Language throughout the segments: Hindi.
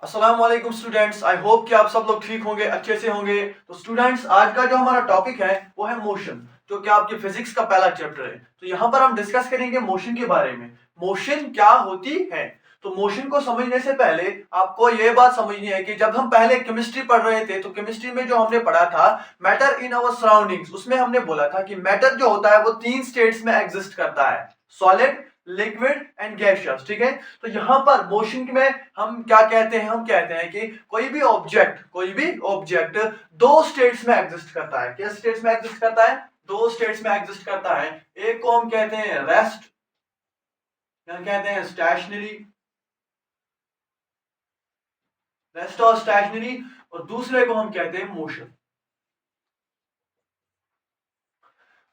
अस्सलाम वालेकुम स्टूडेंट्स। आई होप कि आप सब लोग ठीक होंगे, अच्छे से होंगे। तो स्टूडेंट्स, आज का जो हमारा टॉपिक है वो है मोशन, जो कि आपके फिजिक्स का पहला चैप्टर है। तो यहाँ पर हम डिस्कस करेंगे मोशन के बारे में। मोशन क्या होती है? तो मोशन को समझने से पहले आपको ये बात समझनी है कि जब हम पहले केमिस्ट्री पढ़ रहे थे तो केमिस्ट्री में जो हमने पढ़ा था मैटर इन आवर सराउंडिंग्स, उसमें हमने बोला था कि मैटर जो होता है वो तीन स्टेट्स में एग्जिस्ट करता है: सॉलिड, लिक्विड एंड गैसियस। ठीक है। तो यहाँ पर मोशन में हम क्या कहते हैं? हम कहते हैं कि कोई भी ऑब्जेक्ट दो स्टेट्स में एग्जिस्ट करता है। किस स्टेट्स में एग्जिस्ट करता है? दो स्टेट्स में एग्जिस्ट करता है। एक को हम कहते हैं रेस्ट, या कहते हैं स्टेशनरी, रेस्ट और स्टेशनरी, और दूसरे को हम कहते हैं मोशन।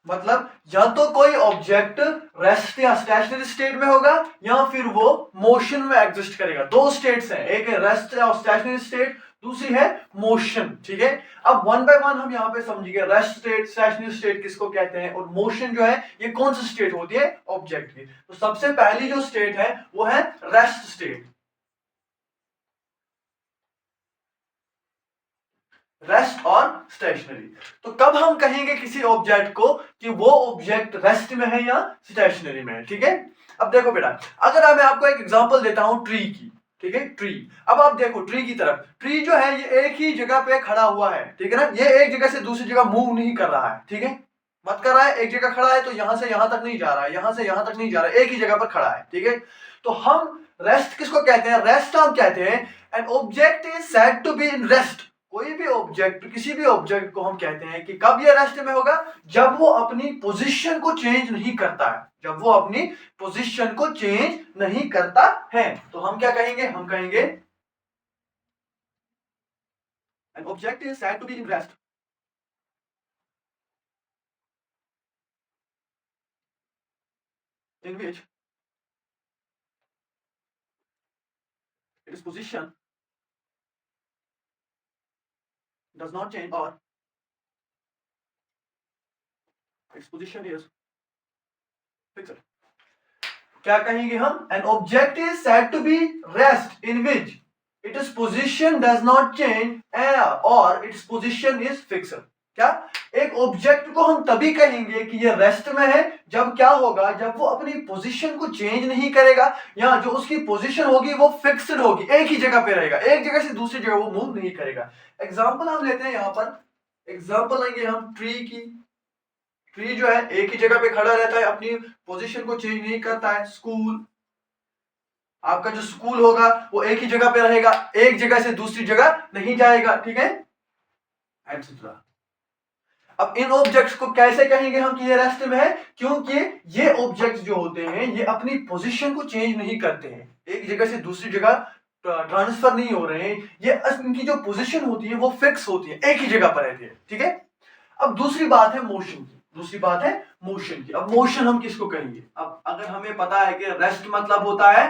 मतलब या तो कोई ऑब्जेक्ट रेस्ट या स्टेशनरी स्टेट में होगा या फिर वो मोशन में एग्जिस्ट करेगा। दो स्टेट्स हैं, एक है रेस्ट और स्टेशनरी स्टेट, दूसरी है मोशन। ठीक है। अब वन बाय वन हम यहाँ पे समझेंगे रेस्ट स्टेट, स्टेशनरी स्टेट किसको कहते हैं, और मोशन जो है ये कौन सी स्टेट होती है ऑब्जेक्ट की। तो सबसे पहली जो स्टेट है वो है रेस्ट स्टेट। रेस्ट और स्टेशनरी। तो कब हम कहेंगे किसी ऑब्जेक्ट को कि वो ऑब्जेक्ट रेस्ट में है या स्टेशनरी में है? ठीक है। अब देखो बेटा, अगर मैं आपको एक एग्जांपल देता हूं ट्री की। ठीक है, ट्री। अब आप देखो ट्री की तरफ, ट्री जो है ये एक ही जगह पे खड़ा हुआ है। ठीक है ना, ये एक जगह से दूसरी जगह मूव नहीं कर रहा है। ठीक है, मत कर रहा है। एक जगह खड़ा है तो यहां से यहां तक नहीं जा रहा है, यहां से यहां तक नहीं जा रहा है, एक ही जगह पर खड़ा है। ठीक है। तो हम रेस्ट किसको कहते हैं? रेस्ट हम कहते हैं an object is said to be in rest. कोई भी ऑब्जेक्ट, किसी भी ऑब्जेक्ट को हम कहते हैं कि कब ये रेस्ट में होगा? जब वो अपनी पोजीशन को चेंज नहीं करता है। जब वो अपनी पोजीशन को चेंज नहीं करता है तो हम क्या कहेंगे? हम कहेंगे an object is said to be in rest in which its position does not change or its position is fixed। क्या कहेंगे हम? An object is said to be rest in which its position does not change और इट्स पोजीशन इज फिक्स्ड। क्या? एक ऑब्जेक्ट को हम तभी कहेंगे कि ये रेस्ट में है जब क्या होगा? जब वो अपनी पोजीशन को चेंज नहीं करेगा, या जो उसकी पोजीशन होगी वो फिक्स्ड होगी, एक ही जगह पे रहेगा, एक जगह से दूसरी जगह वो मूव नहीं करेगा। एग्जांपल हम लेते हैं, यहां पर एग्जांपल लेंगे हम ट्री की। ट्री जो है एक ही जगह पे खड़ा रहता है, अपनी पोजीशन को चेंज नहीं करता है। स्कूल, आपका जो स्कूल होगा वो एक ही जगह पे रहेगा, एक जगह से दूसरी जगह नहीं जाएगा। ठीक है, एटसेट्रा। अब इन ऑब्जेक्ट्स को कैसे कहेंगे हम कि ये रेस्ट में है? क्योंकि ये ऑब्जेक्ट्स जो होते हैं ये अपनी पोजीशन को चेंज नहीं करते हैं, एक जगह से दूसरी जगह ट्रांसफर नहीं हो रहे हैं। ये इनकी जो पोजीशन होती है वो फिक्स होती है, एक ही जगह पर रहती है। ठीक है। अब दूसरी बात है मोशन की। दूसरी बात है मोशन की। अब मोशन हम किसको कहेंगे? अब अगर हमें पता है कि रेस्ट मतलब होता है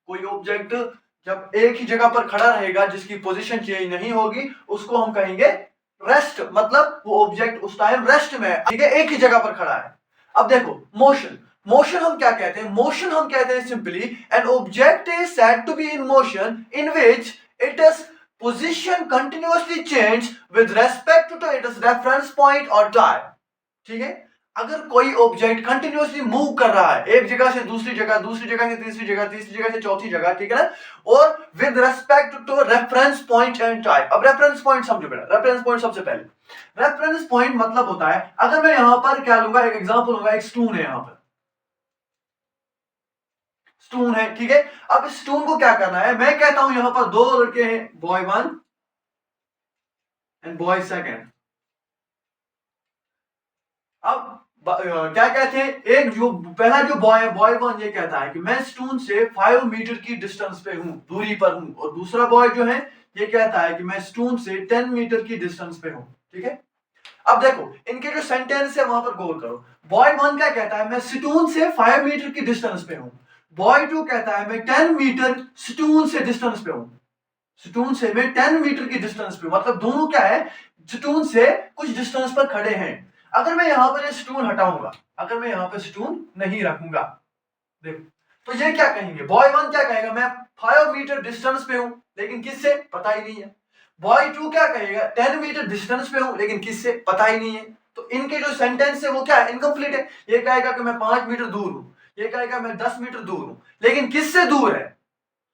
कोई ऑब्जेक्ट जब एक ही जगह पर खड़ा रहेगा, जिसकी पोजीशन चेंज नहीं होगी, उसको हम कहेंगे रेस्ट। मतलब वो ऑब्जेक्ट उस टाइम रेस्ट में है, ठीक है, एक ही जगह पर खड़ा है। अब देखो मोशन, मोशन हम क्या कहते हैं? मोशन हम कहते हैं simply an object is said to be in motion in which it is position continuously change with respect to its reference point or time। ठीक है। अगर कोई ऑब्जेक्ट कंटिन्यूअसली मूव कर रहा है एक जगह से दूसरी जगह, दूसरी जगह से तीसरी जगह, तीसरी जगह से चौथी जगह, ठीक है ना, और with respect to reference point and time. अब रेफरेंस पॉइंट समझो बेटा। रेफरेंस पॉइंट सबसे पहले, रेफरेंस पॉइंट मतलब होता है, अगर मैं यहां पर क्या लूंगा, एक एग्जांपल लूंगा, एक स्टून है, यहां पर स्टून है। ठीक है। अब इस स्टून को क्या करना है? मैं कहता हूं यहां पर दो लड़के हैं, बॉय 1 एंड बॉय 2। अब क्या कहते हैं, एक जो पहला जो बॉय है, बॉय 1, ये कहता है कि मैं स्टून से 5 मीटर की डिस्टेंस पे हूं, दूरी पर हूं, और दूसरा बॉय जो है ये कहता है कि मैं स्टून से 10 मीटर की डिस्टेंस पे हूं। ठीक है। अब देखो इनके जो सेंटेंस है वहां पर गौर करो। बॉय 1 क्या कहता है? मैं स्टून से 5 मीटर की डिस्टेंस पे हूं। बॉय 2 कहता है मैं 10 मीटर स्टून से डिस्टेंस पे हूं। स्टून से मैं 10 मीटर की डिस्टेंस पे, मतलब दोनों क्या है, स्टून से कुछ डिस्टेंस पर खड़े हैं। अगर मैं यहां पर स्टून हटाऊंगा, अगर मैं यहां पर स्टून नहीं रखूंगा, देखो तो ये क्या कहेंगे, बॉय 1 क्या कहेगा, मैं 5 मीटर डिस्टेंस पे हूं, लेकिन किससे पता ही नहीं है। बॉय 2 क्या कहेगा, 10 मीटर डिस्टेंस पे हूं, लेकिन किससे पता ही नहीं है। तो इनके जो सेंटेंस है वो क्या है, इनकम्प्लीट है। ये कहेगा कि मैं 5 मीटर दूर हूं, ये कहेगा मैं 10 मीटर दूर हूं, लेकिन किससे दूर है,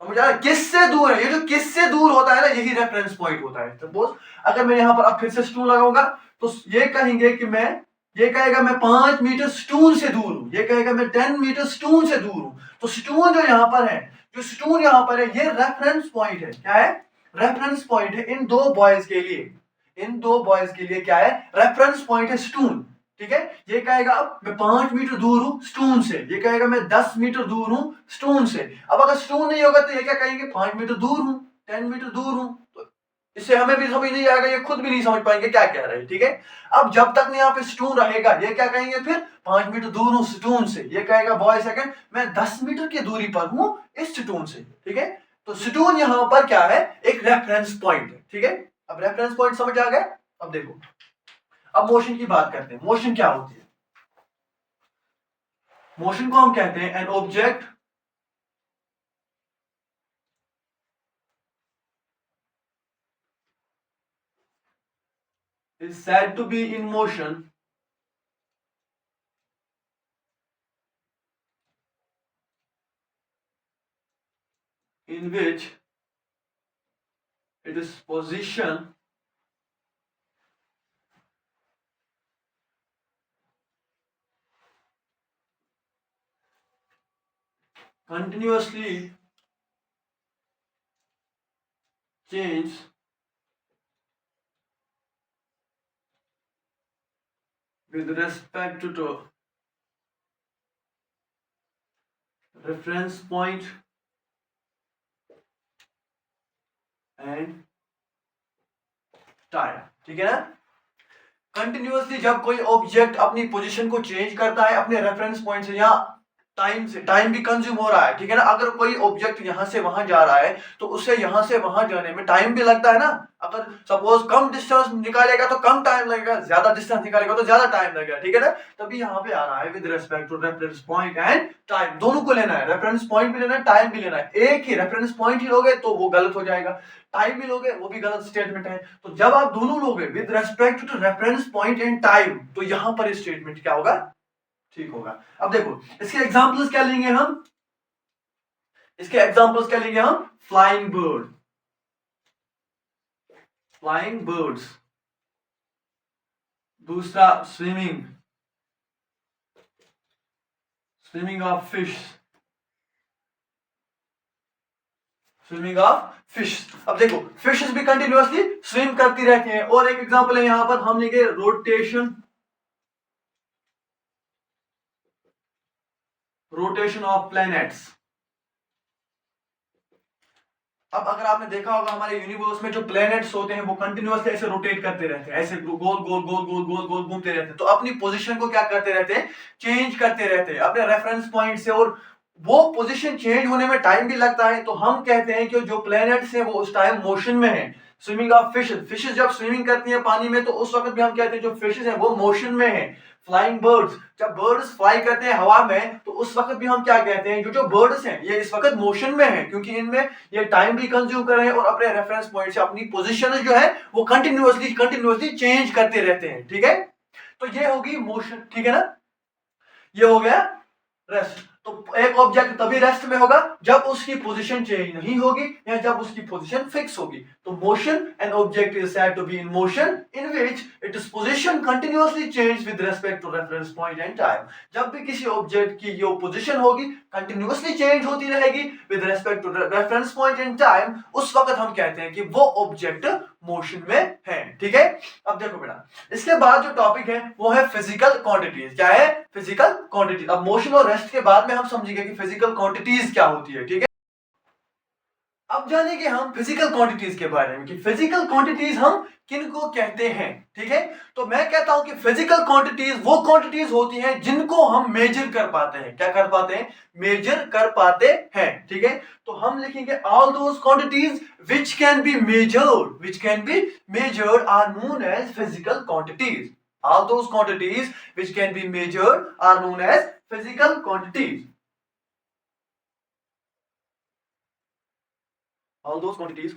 समझ आ रहा है, किससे दूर है। ये जो किससे दूर होता है ना, यही रेफरेंस पॉइंट होता है। सपोज अगर मैं यहां पर अब फिर से स्टून लगाऊंगा, तो ये कहेंगे कि मैं, ये कहेगा मैं 5 मीटर स्टून से दूर हूं, ये कहेगा मैं 10 मीटर स्टून से दूर हूं। तो स्टून जो यहां पर है, जो स्टून यहां पर है, ये रेफरेंस पॉइंट है। क्या है, रेफरेंस पॉइंट है इन दो बॉयज के लिए। इन दो बॉयज के लिए क्या है, रेफरेंस पॉइंट है स्टून। ठीक है, ये कहेगा अब मैं 5 मीटर दूर हूं स्टून से, ये कहेगा मैं 10 मीटर दूर हूं स्टून से। अब अगर स्टून नहीं होगा तो ये क्या कहेंगे, 5 मीटर दूर हूं, 10 मीटर दूर हूं। तो इससे हमें भी समझ नहीं आएगा, ये खुद भी नहीं समझ पाएंगे क्या कह रहे हैं। ठीक है, अब जब तक यहाँ पे स्टून रहेगा, ये क्या कहेंगे फिर, 5 मीटर दूर हूं स्टून से। ये कहेगा बॉय सेकंड, मैं 10 मीटर की दूरी पर हूं इस स्टून से। ठीक है, तो स्टून यहां पर क्या है, एक रेफरेंस पॉइंट है। ठीक है, अब रेफरेंस पॉइंट समझ आ गया। अब देखो, अब मोशन की बात करते हैं। मोशन क्या होती है, मोशन को हम कहते हैं an object is said to be in motion in which its position continuously change with respect to reference point and time। ठीक है ना, कंटिन्यूअसली जब कोई ऑब्जेक्ट अपनी पोजीशन को चेंज करता है अपने रेफरेंस पॉइंट से या टाइम से, टाइम भी कंज्यूम हो रहा है। ठीक है ना, अगर कोई ऑब्जेक्ट यहां से वहां जा रहा है तो उससे यहां से वहां जाने में टाइम भी लगता है ना। अगर सपोज कम डिस्टेंस निकालेगा तो कम टाइम लगेगा, ज्यादा डिस्टेंस निकालेगा तो ज्यादा टाइम लगेगा। ठीक है ना, तभी यहाँ पे आ रहा है with respect to reference point and time. दोनों को लेना है, रेफरेंस पॉइंट भी लेना है, टाइम भी लेना है। एक ही रेफरेंस पॉइंट ही लोगे तो वो गलत हो जाएगा, टाइम भी लोगे वो भी गलत स्टेटमेंट है। तो जब आप दोनों लोगे with respect to reference point and time, तो यहां पर स्टेटमेंट क्या होगा, ठीक होगा। अब देखो इसके एग्जांपल्स क्या लेंगे हम, इसके एग्जांपल्स क्या लेंगे हम, फ्लाइंग बर्ड, फ्लाइंग बर्ड्स। दूसरा swimming, swimming of fish, swimming of fish. अब देखो फिशेस भी कंटिन्यूअसली स्विम करती रहती हैं। और एक एग्जांपल है यहां पर हम लेंगे रोटेशन, रोटेशन ऑफ प्लैनेट्स। अब अगर आपने देखा होगा हमारे यूनिवर्स में जो प्लैनेट्स होते हैं वो कंटिन्यूअसली ऐसे रोटेट करते रहते हैं, ऐसे गोल गोल गोल गोल गोल गोल घूमते रहते हैं। तो अपनी पोजीशन को क्या करते रहते हैं, चेंज करते रहते हैं अपने रेफरेंस पॉइंट से। और वो पोजीशन चेंज होने में टाइम भी लगता है। तो हम कहते हैं कि जो प्लैनेट्स हैं वो उस टाइम मोशन में है। स्विमिंग ऑफ फिशेस, फिशेस जब स्विमिंग करती हैं पानी में तो उस वक्त भी हम कहते हैं जो फिशेस हैं वो मोशन में है। फ्लाइंग बर्ड्स, जब बर्ड्स फ्लाई करते हैं हवा में तो उस वक्त भी हम क्या कहते हैं, जो जो बर्ड्स हैं ये इस वक्त मोशन में है, क्योंकि इनमें ये टाइम भी कंज्यूम कर रहे हैं और अपने रेफरेंस पॉइंट से अपनी पोजीशन जो है वो कंटिन्यूअसली चेंज करते रहते हैं। ठीक है, तो ये होगी मोशन। ठीक है ना, ये हो गया रेस्ट। तो एक ऑब्जेक्ट तभी रेस्ट में होगा जब उसकी पोजीशन चेंज नहीं होगी या जब उसकी पोजीशन फिक्स होगी। तो motion, an object is said to be in motion in which its position continuously change with respect to reference point and time. जब भी किसी ऑब्जेक्ट की जो पोजीशन होगी कंटिन्यूअसली चेंज होती रहेगी with respect to reference point and time, उस वक्त हम कहते हैं कि वो ऑब्जेक्ट मोशन में है। ठीक है, अब देखो बेटा इसके बाद जो टॉपिक है वो है फिजिकल क्वांटिटीज। क्या है, फिजिकल क्वांटिटी। अब मोशन और रेस्ट के बाद में हम समझेंगे कि फिजिकल क्वांटिटीज क्या होती है। ठीक है, अब जानेंगे हम फिजिकल क्वांटिटीज के बारे में कि फिजिकल क्वांटिटीज हम किनको कहते हैं। ठीक है, तो मैं कहता हूं कि फिजिकल क्वांटिटीज वो क्वांटिटीज होती हैं जिनको हम मेजर कर पाते हैं। क्या कर पाते हैं, मेजर कर पाते हैं। ठीक है, तो हम लिखेंगे all those quantities which can be measured, which can be measured are known as physical quantities. All those quantities which can be measured are known as physical quantities. All those quantities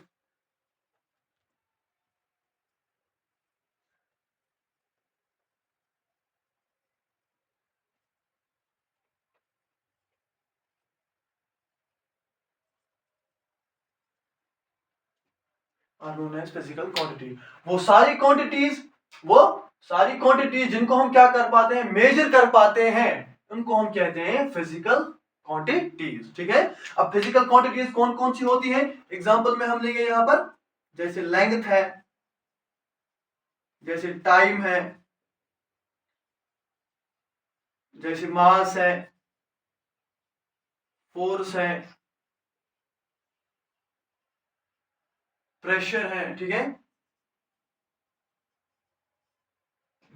are known as physical quantity. वो सारी क्वांटिटीज जिनको हम क्या कर पाते हैं, मेजर कर पाते हैं, उनको हम कहते हैं फिजिकल क्वांटिटीज. ठीक है. अब फिजिकल क्वांटिटीज कौन कौन सी होती हैं? एग्जांपल में हम लेंगे यहां पर, जैसे लेंथ है, जैसे टाइम है, जैसे मास है, फोर्स है, प्रेशर है. ठीक है.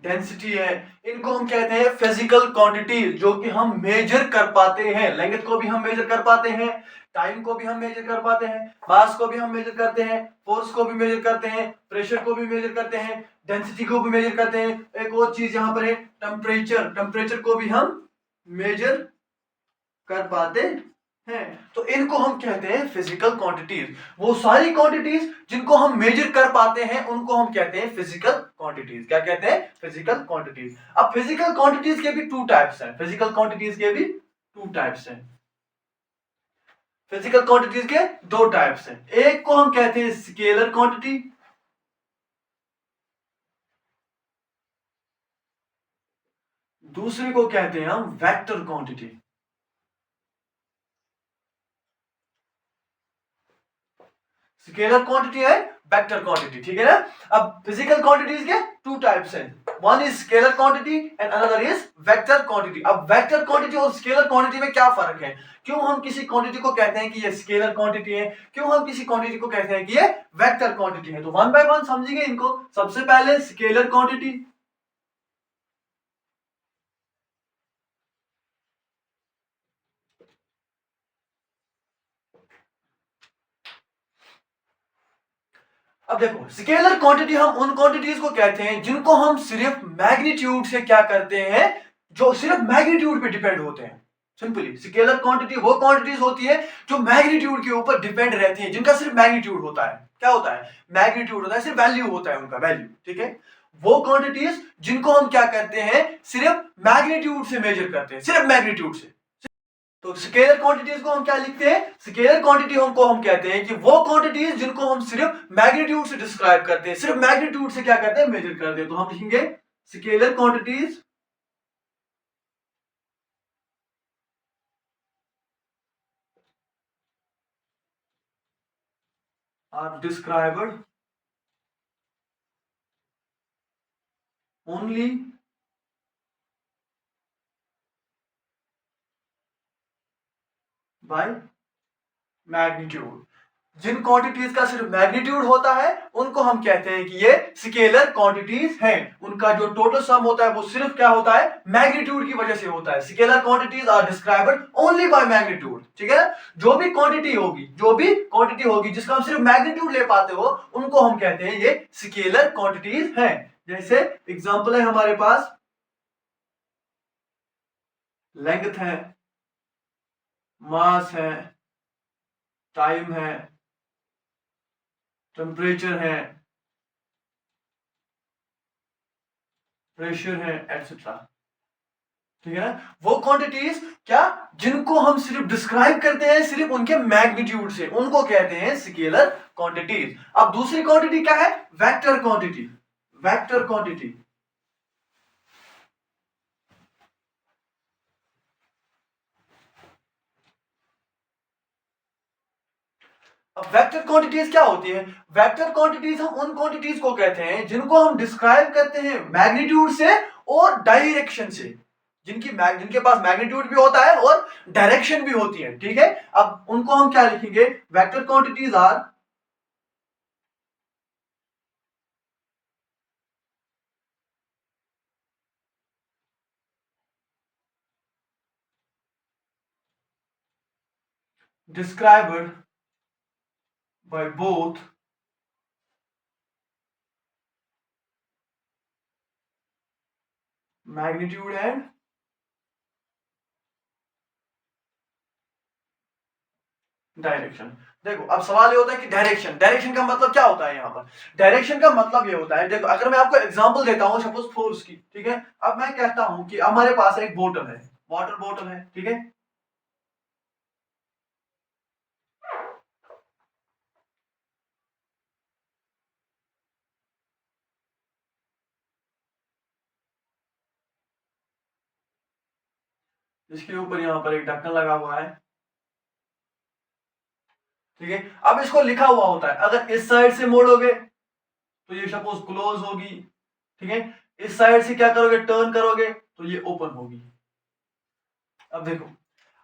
डेंसिटी है. इनको हम कहते हैं फिजिकल क्वांटिटीज, जो कि हम मेजर कर पाते हैं. लेंथ को भी हम मेजर कर पाते हैं, टाइम को भी हम मेजर कर पाते हैं, मास को भी हम मेजर करते हैं, फोर्स को भी मेजर करते हैं, प्रेशर को भी मेजर करते हैं, डेंसिटी को भी मेजर करते हैं. एक और चीज यहां पर है टेम्परेचर को भी हम मेजर कर पाते हैं. तो इनको हम कहते हैं फिजिकल क्वांटिटीज. वो सारी क्वांटिटीज जिनको हम मेजर कर पाते हैं उनको हम कहते हैं फिजिकल क्वांटिटीज. क्या कहते हैं? Physical quantities. अब फिजिकल क्वांटिटीज के भी टू टाइप्स हैं. फिजिकल क्वांटिटीज के भी टू टाइप्स हैं. फिजिकल क्वांटिटीज के दो टाइप्स हैं. एक को हम कहते हैं स्केलर क्वांटिटी, दूसरे को कहते हैं हम वेक्टर क्वांटिटी. स्केलर क्वांटिटी है, वेक्टर क्वांटिटी. ठीक है ना. अब फिजिकल क्वांटिटीज के टू टाइप्स हैं. One is scalar quantity and another is vector quantity. अब वेक्टर क्वांटिटी और स्केलर क्वांटिटी में क्या फर्क है? क्यों हम किसी क्वांटिटी को कहते हैं कि ये स्केलर क्वांटिटी है, क्यों हम किसी क्वांटिटी को कहते हैं कि ये वेक्टर क्वांटिटी है? तो वन बाय वन समझिए इनको. सबसे पहले स्केलर क्वांटिटी. अब देखो, स्केलर क्वांटिटी हम उन क्वांटिटीज को कहते हैं जिनको हम सिर्फ मैग्नीट्यूड से क्या करते हैं, जो सिर्फ मैग्नीट्यूड पे डिपेंड होते हैं. सिंपली स्केलर क्वांटिटी वो क्वांटिटीज होती है जो मैग्नीट्यूड के ऊपर डिपेंड रहती है, जिनका सिर्फ मैग्नीट्यूड होता है. क्या होता है? मैग्नीट्यूड होता है, सिर्फ वैल्यू होता है उनका, वैल्यू. ठीक है. वो क्वांटिटीज जिनको हम क्या करते हैं, सिर्फ मैग्नीट्यूड से मेजर करते हैं, सिर्फ मैग्नीट्यूड से. तो स्केलर क्वांटिटीज को हम क्या लिखते हैं? स्केलर क्वांटिटी हमको हम कहते हैं कि वो क्वांटिटीज जिनको हम सिर्फ मैग्नीट्यूड से डिस्क्राइब करते हैं, सिर्फ मैग्नीट्यूड से क्या करते हैं, मेजर करते हैं. तो हम लिखेंगे scalar quantities are described only by magnitude. जिन क्वांटिटीज का सिर्फ मैग्नीट्यूड होता है उनको हम कहते हैं कि ये स्केलर क्वांटिटीज हैं. उनका जो टोटल सम होता है वो सिर्फ क्या होता है, मैग्नीट्यूड की वजह से होता है. Scalar quantities are described only by magnitude. ठीक है. जो भी क्वांटिटी होगी जिसका हम सिर्फ मैग्नीट्यूड ले पाते हो, उनको हम कहते हैं ये स्केलर क्वांटिटीज हैं. जैसे एग्जांपल है हमारे पास, लेंथ है, मास है, टाइम है, टेम्परेचर है, प्रेशर है, एटसेट्रा. ठीक है ना. वो क्वांटिटीज क्या, जिनको हम सिर्फ डिस्क्राइब करते हैं सिर्फ उनके मैग्नीट्यूड से, उनको कहते हैं स्केलर क्वांटिटीज. अब दूसरी क्वांटिटी क्या है? Vector quantity. Vector quantity. अब वेक्टर क्वांटिटीज क्या होती है? वेक्टर क्वांटिटीज हम उन क्वांटिटीज को कहते हैं जिनको हम डिस्क्राइब करते हैं मैग्नीट्यूड से और डायरेक्शन से, जिनके पास मैग्नीट्यूड भी होता है और डायरेक्शन भी होती है. ठीक है. अब उनको हम क्या लिखेंगे? Vector quantities are described by both magnitude and direction. देखो अब सवाल ये होता है कि डायरेक्शन, डायरेक्शन का मतलब क्या होता है यहाँ पर? डायरेक्शन का मतलब ये होता है, देखो अगर मैं आपको एग्जांपल देता हूँ सपोज फोर्स की, ठीक है। अब मैं कहता हूँ कि हमारे पास एक बोतल है, वाटर बोतल है, ठीक है। जिसके ऊपर यहाँ पर एक ढक्कन लगा हुआ है, ठीक है। अब इसको लिखा हुआ होता है, अगर इस साइड से मोड़ोगे तो ये सपोज क्लोज होगी, ठीक है। इस साइड से क्या करोगे, टर्न करोगे तो ये ओपन होगी। अब देखो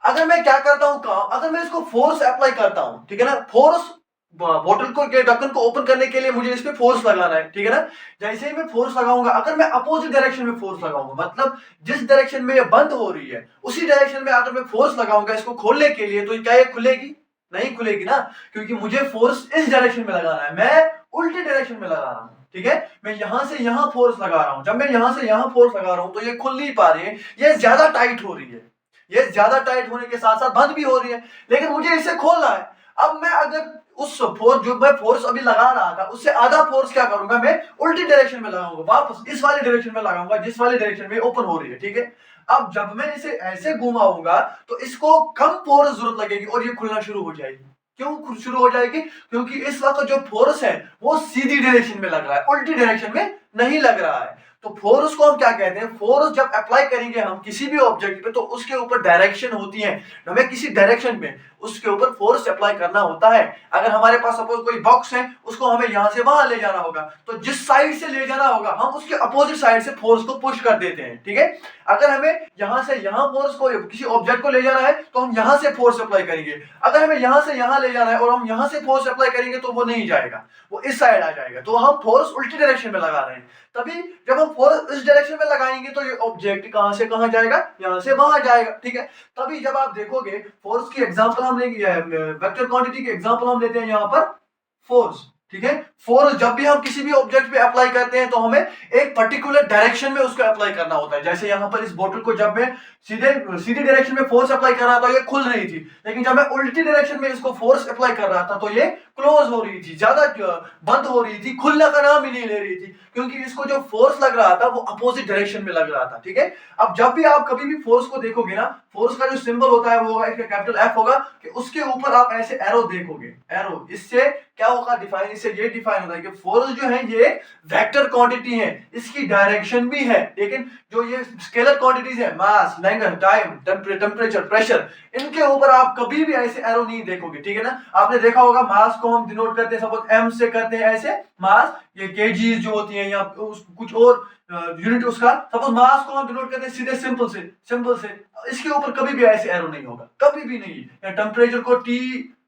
अगर मैं क्या करता हूं काम, अगर मैं इसको फोर्स अप्लाई करता हूं, ठीक है ना, फोर्स बोतल को के ढक्कन को ओपन करने के लिए मुझे इस पे फोर्स लगाना है, ठीक है ना। जैसे ही मैं फोर्स लगाऊंगा, अगर मैं अपोजिट डायरेक्शन में फोर्स लगाऊंगा, मतलब जिस डायरेक्शन में ये बंद हो रही है उसी डायरेक्शन में अगर मैं फोर्स लगाऊंगा इसको खोलने के लिए, तो क्या ये खुलेगी? नहीं खुलेगी ना, क्योंकि मुझे फोर्स इस डायरेक्शन में लगाना है, मैं उल्टी डायरेक्शन में लगा रहा हूं, ठीक है। मैं यहां से यहां फोर्स लगा रहा हूं, जब मैं यहां से यहां फोर्स लगा रहा हूं तो ये खुल नहीं पा रही है, ये ज्यादा टाइट हो रही है, ये ज्यादा टाइट होने के साथ साथ बंद भी हो रही है, लेकिन मुझे इसे खोलना है। अब मैं अगर उस फोर्स जो मैं फोर्स अभी लगा रहा था उससे आधा फोर्स क्या करूंगा, मैं उल्टी डायरेक्शन में लगाऊंगा, वापस इस वाली डायरेक्शन में लगाऊंगा जिस वाली डायरेक्शन में ओपन हो रही है, ठीक है। अब जब मैं इसे ऐसे घुमाऊंगा तो इसको कम फोर्स जरूरत लगेगी और ये खुलना शुरू हो जाएगी। क्यों शुरू हो जाएगी? क्योंकि इस वक्त जो फोर्स है वो सीधी डायरेक्शन में लग रहा है, उल्टी डायरेक्शन में नहीं लग रहा है। तो फोर्स को हम क्या कहते हैं, फोर्स जब अप्लाई करेंगे हम किसी भी ऑब्जेक्ट पे तो उसके ऊपर डायरेक्शन होती है, हमें किसी डायरेक्शन में उसके ऊपर फोर्स अप्लाई करना होता है। अगर हमारे पास सपोज कोई बॉक्स है, उसको हमें यहां से वहां ले जाना होगा, तो जिस साइड से ले जाना होगा हम उसके अपोजिट साइड से फोर्स को पुश कर देते हैं, ठीक है। अगर हमें यहां से यहां फोर्स को, किसी ऑब्जेक्ट को ले जाना है तो हम यहां से फोर्स अप्लाई करेंगे। अगर हमें यहां से यहां ले जाना है और हम यहां से फोर्स अप्लाई करेंगे तो वो नहीं जाएगा, वो इस साइड आ जाएगा, तो हम फोर्स उल्टी डायरेक्शन में लगा रहे हैं। तभी जब हम फोर्स इस डायरेक्शन में लगाएंगे तो ये ऑब्जेक्ट कहां से कहां जाएगा, यहां से वहां जाएगा, ठीक है। तभी जब आप देखोगे फोर्स की एग्जांपल हम लेंगे, वेक्टर क्वांटिटी की एग्जांपल हम लेते हैं यहां पर फोर्स, ठीक है। फोर्स जब भी हम किसी भी ऑब्जेक्ट पे अप्लाई करते हैं तो हमें एक पर्टिकुलर डायरेक्शन में उसको अप्लाई करना होता है। जैसे यहां पर इस बोतल को जब मैं सीधी डायरेक्शन में फोर्स अप्लाई कर रहा था ये खुल रही थी, लेकिन जब मैं उल्टी डायरेक्शन में इसको फोर्स अप्लाई कर रहा था तो ये क्लोज हो रही थी, ज्यादा बंद हो रही थी, खुलने का नाम ही नहीं ले रही थी, क्योंकि इसको जो फोर्स लग रहा था वो अपोजिट डायरेक्शन में लग रहा था, ठीक है। अब जब भी आप कभी भी फोर्स को देखोगे ना, फोर्स का जो सिंबल होता है वो होगा इसका कैपिटल एफ होगा, कि उसके ऊपर आप ऐसे एरो देखोगे, एरो, इससे क्या होगा डिफाइन, इससे ये डिफाइन होता है कि फोर्स जो है ये वेक्टर क्वांटिटी है, इसकी डायरेक्शन भी है, लेकिन जो ये स्केलर क्वांटिटीज है, मास, लेंथ, टाइम, टेम्परेचर, प्रेशर, इनके ऊपर आप कभी भी ऐसे एरो नहीं देखोगे, ठीक है ना। आपने देखा होगा मास को हम डिनोट करते हैं सपोज एम से करते हैं ऐसे मास, ये केजीज जो होती है या कुछ और यूनिट उसका, सपोज मास को हम डिनोट करते हैं सीधे सिंपल से, इसके ऊपर कभी भी ऐसे एरो नहीं होगा, कभी भी नहीं। या टेम्परेचर को टी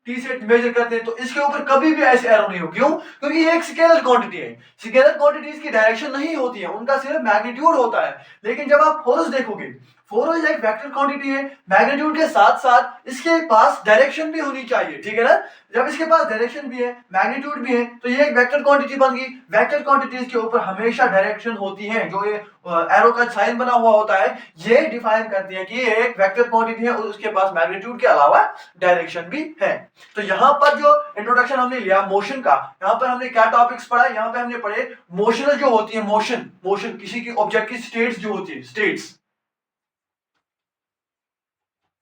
से मेजर करते हैं तो इसके ऊपर कभी भी ऐसे एरो नहीं हो, क्यों? क्योंकि ये एक स्केलर क्वांटिटी है, स्केलर क्वांटिटीज की डायरेक्शन नहीं होती है, उनका सिर्फ मैग्नीट्यूड होता है। लेकिन जब आप फोर्स देखोगे, फोर्स एक वेक्टर क्वांटिटी है, मैग्नीट्यूड के साथ साथ इसके पास डायरेक्शन भी होनी चाहिए, ठीक है ना। जब इसके पास डायरेक्शन भी है, मैग्नीट्यूड भी है, तो ये एक वेक्टर क्वांटिटी बन गई। वेक्टर क्वांटिटीज के ऊपर हमेशा डायरेक्शन होती है, जो ये एरो का साइन बना हुआ होता है ये डिफाइन करती है कि ये एक वेक्टर क्वांटिटी है और उसके पास मैग्नीट्यूड के अलावा डायरेक्शन भी है। तो यहाँ पर जो इंट्रोडक्शन हमने लिया मोशन का, यहाँ पर हमने क्या टॉपिक्स पढ़ा, यहाँ पे हमने पढ़े मोशनल जो होती है, मोशन किसी की ऑब्जेक्ट की स्टेट्स जो होती है, स्टेट्स,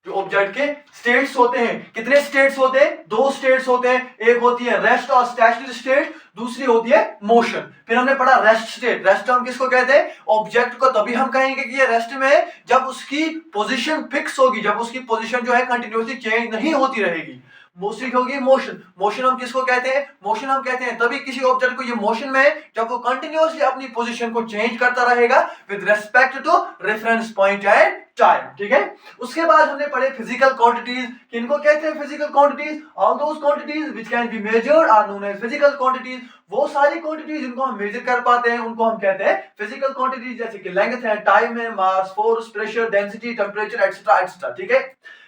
जो ऑब्जेक्ट के स्टेट्स होते हैं, कितने स्टेट्स होते हैं? दो स्टेट्स होते हैं, एक होती है रेस्ट और स्टैशनरी स्टेट, दूसरी होती है मोशन। फिर हमने पढ़ा रेस्ट स्टेट, रेस्ट हम किसको कहते हैं? ऑब्जेक्ट को तभी हम कहेंगे कि ये रेस्ट में है जब उसकी पोजीशन फिक्स होगी, जब उसकी पोजीशन जो है कंटिन्यूसली चेंज नहीं होती रहेगी। दूसरी होगी मोशन, मोशन हम किसको कहते हैं? मोशन हम कहते हैं तभी किसी ऑब्जेक्ट को ये मोशन में है जब वो कंटिन्यूसली अपनी पोजीशन को चेंज करता रहेगा with respect to reference point and time, ठीक है। उसके बाद हमने पढ़े फिजिकल क्वांटिटीज, किनको कहते हैं physical quantities? All those quantities which can be measured are known as physical quantities. वो सारी क्वांटिटीज जिनको हम मेजर कर पाते हैं उनको हम कहते हैं फिजिकल क्वांटिटीज, जैसे कि लेंथ है, टाइम है, mass, force, pressure, density, temperature etcetera etcetera, ठीक है।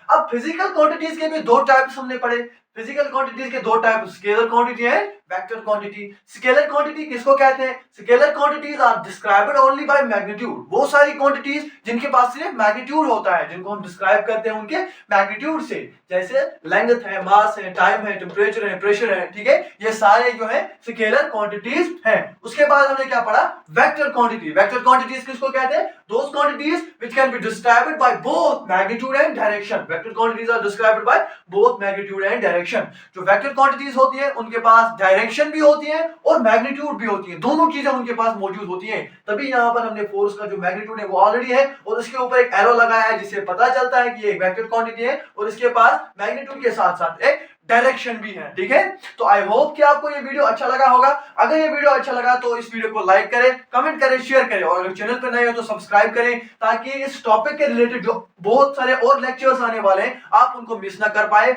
अब फिजिकल क्वांटिटीज के भी दो टाइप्स हमने पढ़े। फिजिकल क्वांटिटीज के दो टाइप, स्केलर क्वांटिटी है वेक्टर क्वांटिटी। स्केलर क्वांटिटी किसको कहते हैं? Scalar quantities are described only by magnitude. वो सारी क्वांटिटीज जिनके पास सिर्फ मैग्नीट्यूड होता है, जिनको हम डिस्क्राइब करते हैं उनके मैग्नीट्यूड से, जैसे लेंथ है, मास है, टाइम है, टेम्परेचर है, प्रेशर है, ठीक है, ये सारे जो है स्केलर क्वांटिटीज हैं। उसके बाद हमने क्या पढ़ा? Vector quantity. वेक्टर क्वांटिटीज किसको कहते हैं? Those quantities which can be described by both magnitude and direction. Vector quantities are described by both magnitude and direction. जो वेक्टर क्वांटिटीज होती है उनके पास डायरेक्शन भी होती है और मैग्नीट्यूड भी होती है, दोनों चीजें उनके पास मौजूद होती हैं। तभी यहाँ पर हमने फोर्स का जो मैग्नीट्यूड है वो ऑलरेडी है और उसके ऊपर एक एरो लगाया है, जिससे पता चलता है कि ये एक वेक्टर क्वांटिटी है और इसके पास मैग्नीट्यूड के साथ साथ एक डायरेक्शन भी है, ठीक है। तो आई होप कि आपको ये वीडियो अच्छा लगा होगा। अगर ये वीडियो अच्छा लगा तो इस वीडियो को लाइक करें, कमेंट करें, शेयर करें और अगर चैनल पर नए हो तो सब्सक्राइब करें, ताकि इस टॉपिक के रिलेटेड जो बहुत सारे और लेक्चर्स आने वाले हैं आप उनको मिस ना कर पाए।